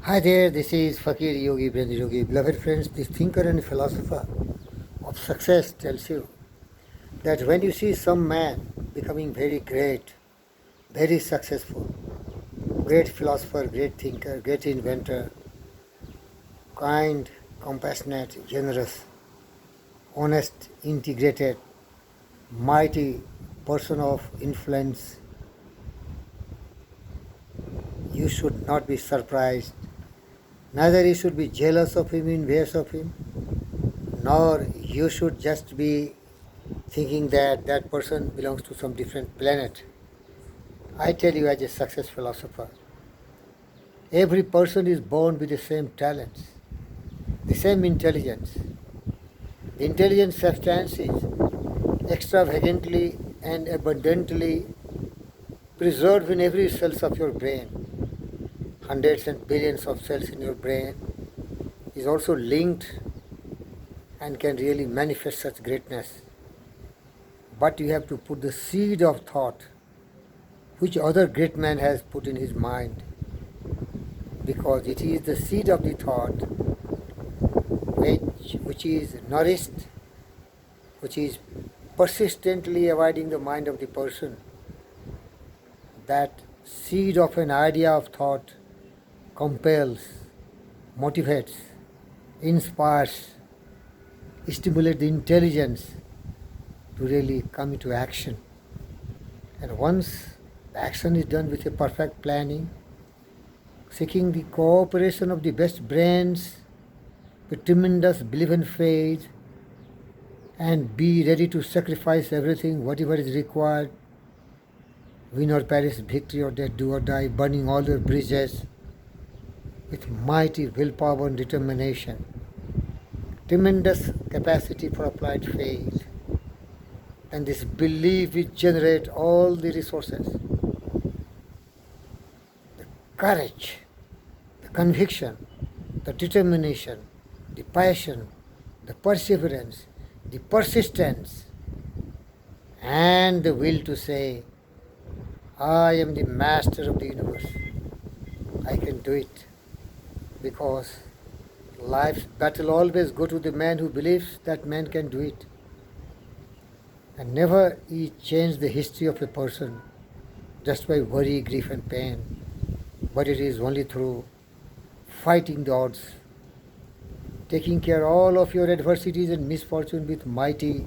Hi there, this is Fakir Yogi Brenda Yogi. Beloved friends, this thinker and philosopher of success tells you that when you see some man becoming very great, very successful, great philosopher, great thinker, great inventor, kind, compassionate, generous, honest, integrated, mighty person of influence, you should not be surprised. Neither you should be jealous of him, envious of him, nor you should just be thinking that that person belongs to some different planet. I tell you, as a success philosopher, every person is born with the same talents, the same intelligence. The intelligent substance is extravagantly and abundantly preserved in every cells of your brain. Hundreds and billions of cells in your brain is also linked and can really manifest such greatness. But you have to put the seed of thought which other great man has put in his mind, because it is the seed of the thought which is nourished, which is persistently avoiding the mind of the person. That seed of an idea of thought compels, motivates, inspires, stimulates the intelligence to really come into action. And once the action is done with a perfect planning, seeking the cooperation of the best brains, with tremendous belief and faith, and be ready to sacrifice everything, whatever is required, win or perish, victory or death, do or die, burning all your bridges, with mighty willpower and determination, tremendous capacity for applied faith, and this belief will generate all the resources, the courage, the conviction, the determination, the passion, the perseverance, the persistence, and the will to say, I am the master of the universe. I can do it. Because life's battle always go to the man who believes that man can do it. And never he change the history of a person just by worry, grief and pain. But it is only through fighting the odds, taking care of all of your adversities and misfortune with mighty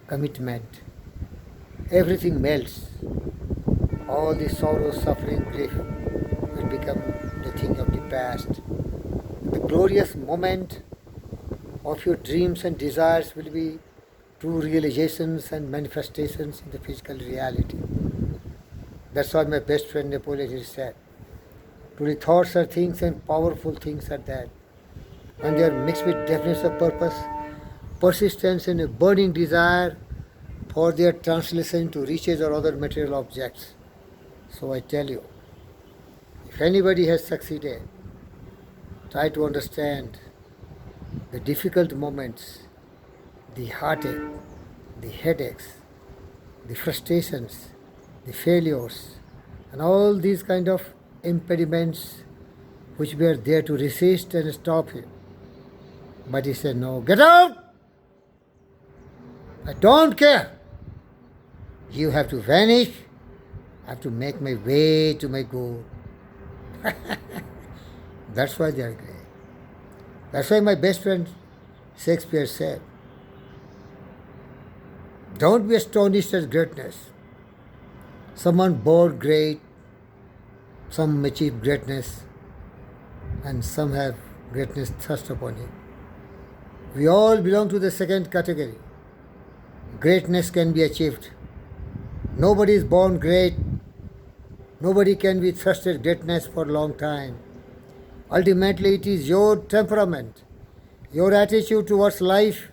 commitment. Everything melts. All the sorrow, suffering, grief will become the thing of the past. The glorious moment of your dreams and desires will be true realizations and manifestations in the physical reality. That's what my best friend Napoleon Hill said. Truly thoughts are things and powerful things are that. When they are mixed with definiteness of purpose, persistence and a burning desire for their translation to riches or other material objects. So I tell you, if anybody has succeeded, try to understand the difficult moments, the heartache, the headaches, the frustrations, the failures, and all these kind of impediments which were there to resist and stop him. But he said, no, get out! I don't care. You have to vanish. I have to make my way to my goal. That's why they are great. That's why my best friend Shakespeare said, don't be astonished at greatness. Someone born great, some achieve greatness, and some have greatness thrust upon him. We all belong to the second category. Greatness can be achieved. Nobody is born great. Nobody can be thrusted greatness for a long time. Ultimately, it is your temperament, your attitude towards life,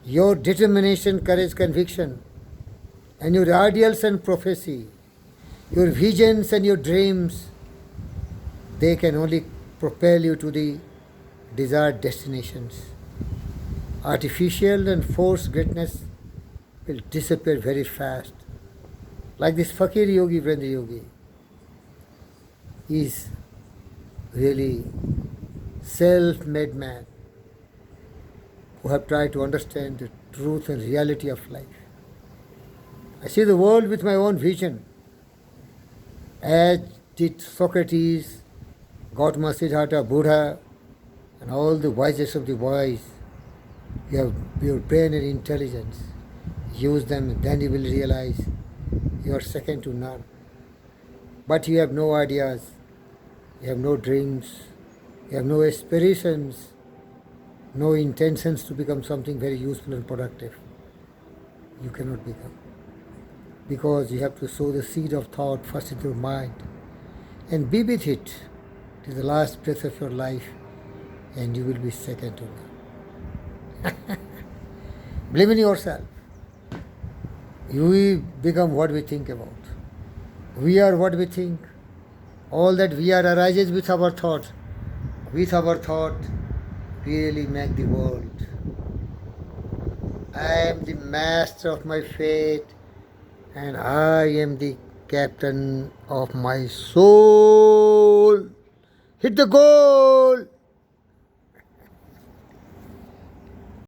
your determination, courage, conviction, and your ideals and prophecy, your visions and your dreams, they can only propel you to the desired destinations. Artificial and forced greatness will disappear very fast. Like this Fakir Yogi, Brenda Yogi, is really self-made man who have tried to understand the truth and reality of life. I see the world with my own vision, as did Socrates, Gautama Siddhartha, Buddha, and all the wisest of the wise. You have your brain and intelligence. Use them, then you will realize you are second to none. But you have no ideas, you have no dreams, you have no aspirations, no intentions to become something very useful and productive. You cannot become. Because you have to sow the seed of thought first into your mind and be with it till the last breath of your life, and you will be second to none. Believe in yourself. We become what we think about. We are what we think. All that we are arises with our thought. With our thought, we really make the world. I am the master of my fate, and I am the captain of my soul. Hit the goal!